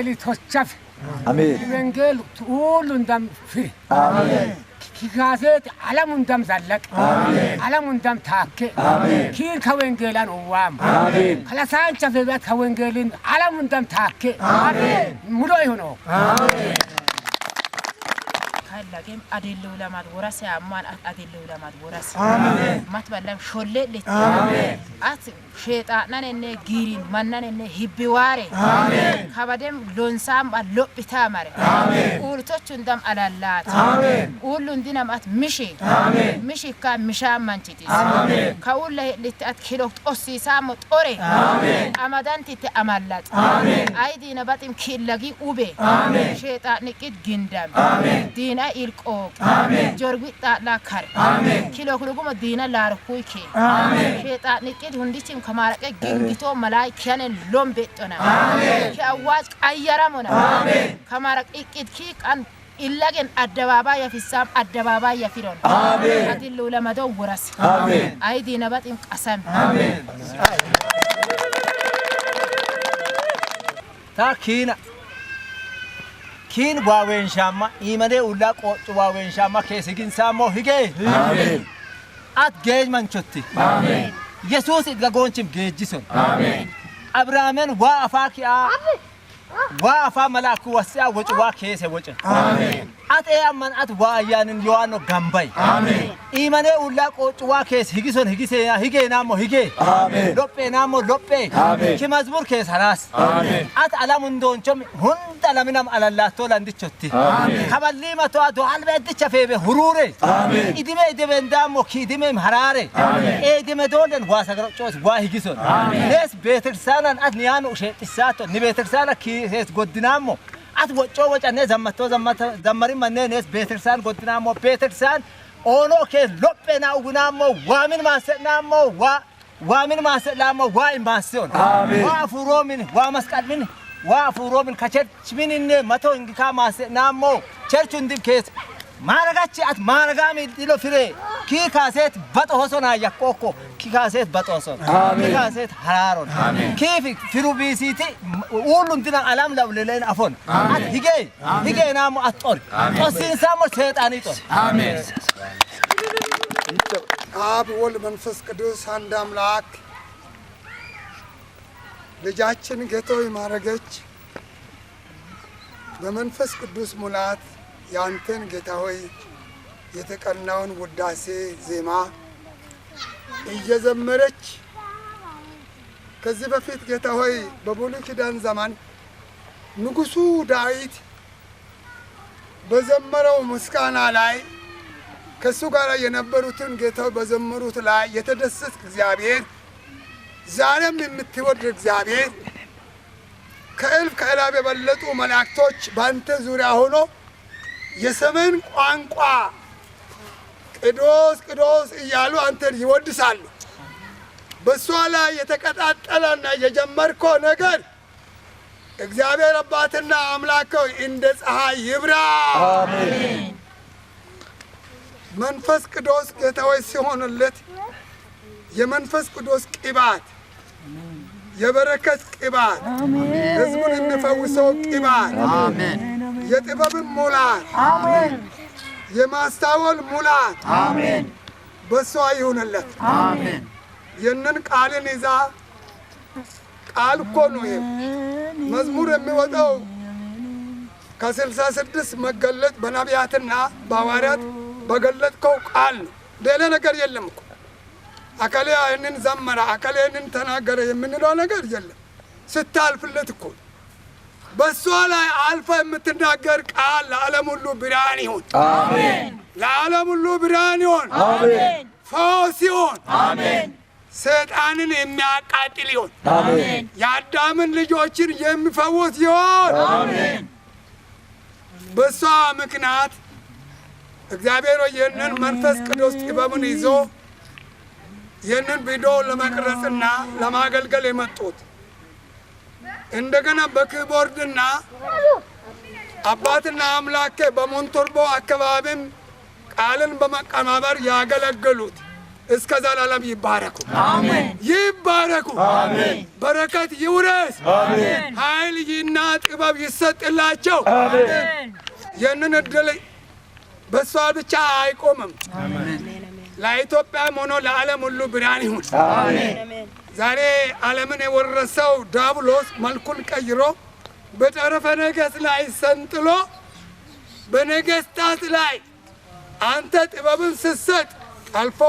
توشف آمين وينجل طول ندم في آمين كيكاسات على مندم زلك آمين على مندم تاكي آمين كين كوينجلان اوام آمين خلاصان شفيبات كوينجلين على مندم تاكي آمين ملو يهونو آمين لكن أدلوا لما تورث أمان أدلوا لما تورث آمين ما تبلغ شلة لت آمين أت شيطان ننني جيرين من ننني هبواري آمين خبادم لونسام اللب بتامر آمين ورتوچون دم على اللات آمين ولوندينا مات مشي آمين مشي كا مشام منتيتي آمين كاول لتأت كيلو أسي سامت أوري آمين أمادان تت أملات آمين أيدي نباتم كيللاجي أوبي آمين شيطان نكيد جندم آمين دينا إلقوك آمين جوربي تلا كار آمين كيلو كلوكم دينا لاركويكي آمين شيطان نكيد هنديتم كمارك جنجتو ملاي كيان لوم بيتنا آمين كأواج أيرامنا آمين كمارك إكيد كيك أن إلاجن الدبابة يفسام الدبابة يفيرون آمين أدلوا لما دو ورس آمين أيدي نبات إم قسم آمين تاكينا كين واوين شاما إيمانه ولا قط واوين شاما كيسكين سامو هيجي آمين أت جيج منشتي آمين يسوع إدغونشم جيج جسون آمين أبراهيم وافاكيا وافا ملاكو وسيا وجوا كيس وجه آمين أت أيامن أت وايان يوانو غامباي آمين إيمانه ولا قط واكيس هيجيسون هيجيسيا هيجي نامو هيجي آمين لبى نامو لبى آمين كي مزبور كيس هراس آمين أت على مندون جم هند على منام على الله تولا ندشتي آمين خبالي ما تو أدو على بيت شفيه هروري آمين إدمه دامو كي إدمه مهراري آمين إدمه دولن واسقر شوز واهيجيسون آمين ناس بيترسانا أت نيانو شيء تساتو نبيترسانا كي هيس قدنامو أت وجو وجه ناس زمرين من ناس بيترسان قدنامو بيترسان أونو كي لبنا وغنامو وامن ما سنامو وامن ما سلامو واي ماسون آمين وافورومن وامسكال من وافورومن كشرش من إن ماتو إنك ما سنامو شرشون دم كيس مارغاتشي أت مارغامي دلو فيري كي كاسيت باتوسون هيا كوكو كي كاسيت باتوسون كي كاسيت حرارون كيف فيرو بيسيتي أولون تنا علام لولين أفون أت هيجي نامو أتور أسين سامو سيطاني تور آمين አብ ወልድ መንፈስ ቅዱስ አንድ አምላክ ልጃችን ጌታዬ ማረገች በመንፈስ ቅዱስ ሙላት ያንተን ጌታዬ የተቀናውን ውዳሴ ዜማ እየዘመረች ከዚህ በፊት ጌታዬ በብሉይ ኪዳን ዘመን ንጉሱ ዳዊት በዘመረው ምስጋና ላይ ከሱ ጋር የነበሩትን ጌታው በዘመሩት ላይ የተደሰተ እግዚአብሔር ዛሬም የምትወድ እግዚአብሔር ከእልፍ ከእላፍ የበለጡ መላእክቶች ባንተ ዙሪያ ሆኖ የሰማይን ቋንቋ ቅዱስ ቅዱስ እያሉ አንተን ይወድሳሉ። በሷ ላይ የተቀጣጠለና የጀመርከው ነገር እግዚአብሔር አባትና አምላክ እንደ ፀሐይ ይብራ። آمين መንፈስ ቅዱስ ጌታዬ ሲሆንለት የመንፈስ ቅዱስ ቅባት የበረከት ቅባት ህዝቡን የሚፈውሰው ቅባት የጥበብ ሙላት የማስተዋል ሙላት በሷ ይሁንለት። የነን ቃልን ይዛ ቃል እኮ ነው ይሄ መዝሙር የሚወጣው ከ66 መገለጥ በነቢያትና በሐዋርያት በገለጥከው ቃል ሌላ ነገር የለም እኮ አካለ አይንን ዘመራ አካለ አይንን ተናገረ የምንለው ነገር የለም። ስታልፍለት እኮ በሷ ላይ አልፋ የምትናገር ቃል ለዓለም ሁሉ ብርሃን ይሁን። آمين ለዓለም ሁሉ ብርሃን ይሁን። آمين ፈውስ ይሁን። آمين ሰይጣንን የሚያቃጥል ይሁን። آمين የአዳምን ልጆችን የሚፈውስ ይሁን። آمين በሷ ምክንያት እግዚአብሔር ይህንን መንፈስ ቅዱስ ጥበብን ይዞ ይህንን ቪዲዮ ለመቅረጽና ለማገልገል የመጡት እንደገና በኪቦርድና አባትና አምላክ በሞንቶርቦ አካባቢም ቃልን በመቀማበር ያገለገሉት እስከ ዘላለም ይባረኩ አሜን ይባረኩ አሜን በረከት ይውረስ አሜን ኃይልና ጥበብ ይሰጥላቸው አሜን የነን እድል በሷ ብቻ አይቆምም አሜን ለኢትዮጵያም ሆኖ ለዓለም ሁሉ ብርሃን ይሁን አሜን ዛሬ ዓለምን የወረሰው ዲያብሎስ መልኩን ቀይሮ በጠረፈ ነገሥት ላይ ሰንጥሎ በነገሥታት ላይ አንተ ጥበብን ስትሰጥ አልፎ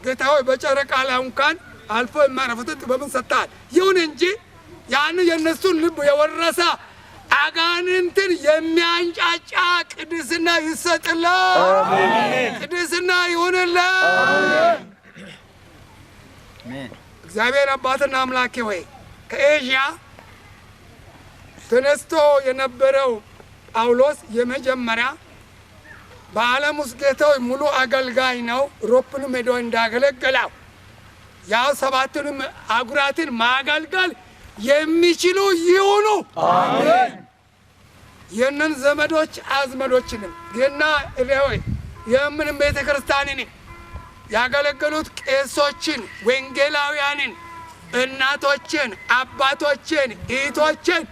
ጌታ ሆይ በጨረቃ ላይ እንኳን አልፎ የማረፉት ጥበብን ሰጥተሃል። ይሁን እንጂ ያን የነሱን ልብ የወረሰ አጋንንትን የሚያንጫጫ ቅድስና ይሰጥልህ አሜን ቅድስና ይሁንልህ አሜን እግዚአብሔር አባትና አምላኬ ሆይ ከኤዥያ ተነስቶ የነበረው ጳውሎስ የመጀመሪያ በዓለም ውስጥ ጌታው ሙሉ አገልጋይ ነው። ሮፕንም ሄዶ እንዳገለገለው ያው ሰባቱንም አህጉራትን ማገልገል የሚችሉ ይሁኑ አሜን የነን ዘመዶች አዝመዶችንም ገና እለሆይ የምንም ቤተክርስቲያንን ያገለገሉት ቄሶችን ወንጌላውያንን እናቶችን አባቶችን እህቶችን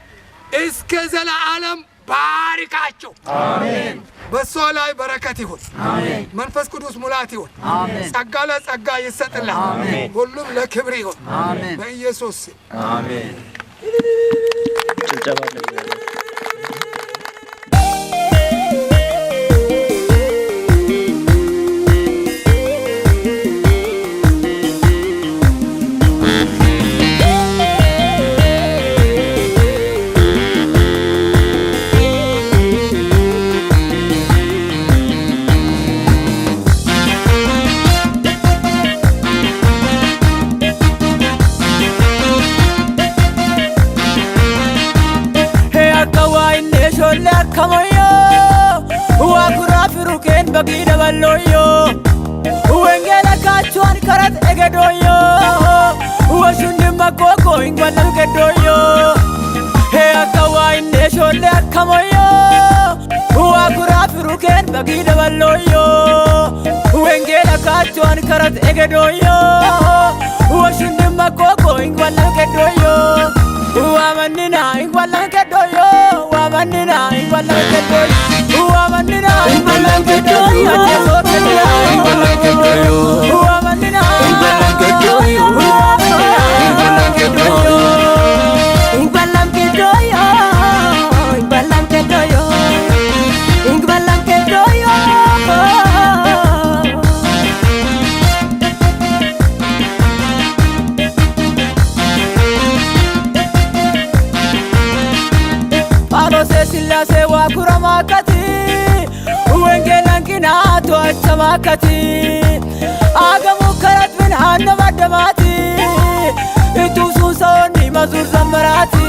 እስከ ዘላለም ባርካቸው አሜን በሷ ላይ በረከት ይሁን አሜን መንፈስ ቅዱስ ሙላት ይሁን አሜን ጸጋ ለጸጋ ይሰጥልህ አሜን ሁሉም ለክብር ይሁን አሜን በኢየሱስ አሜን Kamoyo, wakura firuken bagida balloyo, wengela kachuan karat egedoyo, washundi makoko ingwalam kedoyo, hey akawai neshole kamoyo, wakura firuken bagida balloyo, wengela kachuan karat egedoyo, washundi makoko ingwalam kedoyo, wamanina ingwalam kedoyo. Wamanina ingwalam kedoyo wamanina ingwalam kedoyo ingwalam kedoyo wamanina ingwalam kedoyo ingwalam kedoyo ingwalam kedoyo ingwalam kedoyo ingwalam kedoyo Silase wakura makati wengelan kinato achamakati agamu karat min hanna madamati itu susoni mazur zamarati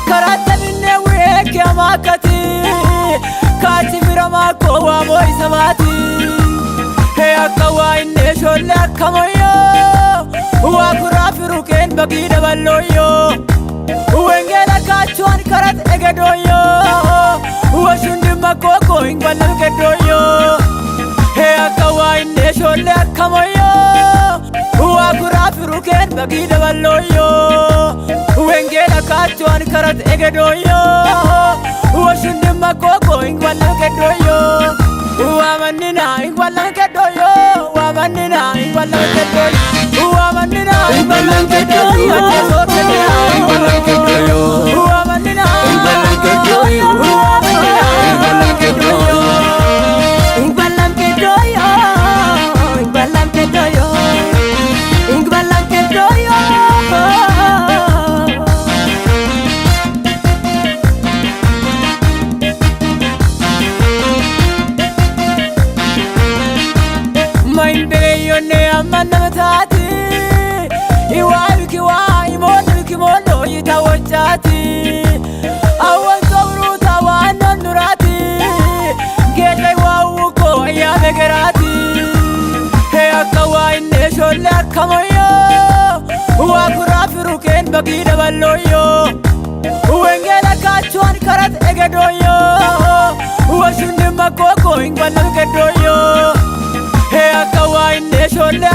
karat minne weke amakati kati mirama ko wa moy samati he akawa inne sholle akamoyo wakura firuken bagida balloyo wengela kachuan karat egedoyo washundi makoko ingwalam kedoyo he akawa inne sholle akamoyo wakura firuken bagida balloyo wengela kachuan karat egedoyo washundi makoko ingwalam kedoyo wamanina ingwalam kedoyo wamanina ingwalam kedoyo wamanina ingwalam kedoyo ingwalam kedoyo wamanina ingwalam kedoyo ingwalam kedoyo ingwalam kedoyo ingwalam kedoyo ingwalam kedoyo Main beyo ne amana matati iwayu kiwa imodu kimono yitawachati awan sobru tawana nurati gele wauko ya begerati he akawa inne sholle akamoyo wakura firuken bagida balloyo wengela kachuan karat egedoyo washundi makoko ingwalam kedoyo he akawa inne sholle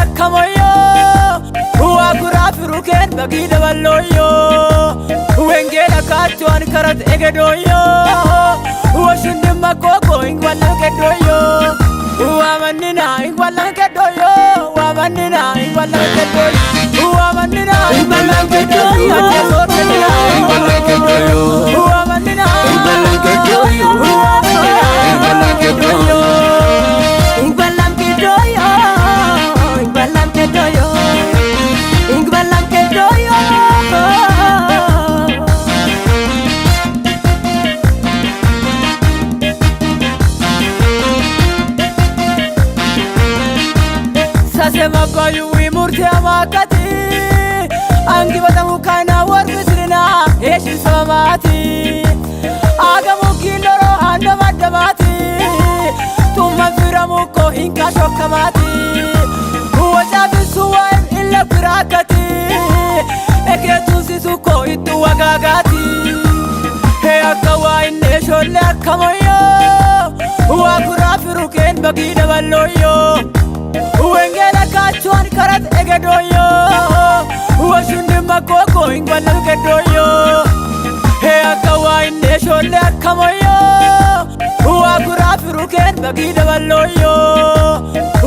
bagida balloyo wengela kachuan karat egedoyo washinde makoko ingwala kedoyo wamanina ingwala kedoyo wamanina ingwala kedoyo wamanina ingwala kedoyo tesotenina ingwala kedoyo wamanina ingwala kedoyo ingwala kedoyo ingwala kedoyo ingwala kedoyo ingwala kedoyo Sasema bayu imurti amakati angi batamu kana wargu sirina eshi samamati agamu kindoro ando madamati tumma firamuko hinka shokamati wacha bisuwaim illa firakati eketu sisuko itu wagagati he akawa inne sholle akamoyo wakura firuken bagida balloyo wengela kachuan karat egedoyo washunde makoko ingwala kedoyo he akawa inde sholle akamoyo wakura firuken bagida balloyo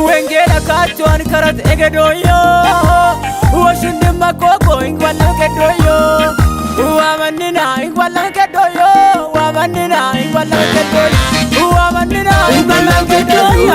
wengela kachuan karat egedoyo washunde makoko ingwala kedoyo wamanina ingwala kedoyo wamanina ingwala kedoyo wamanina ingwala kedoyo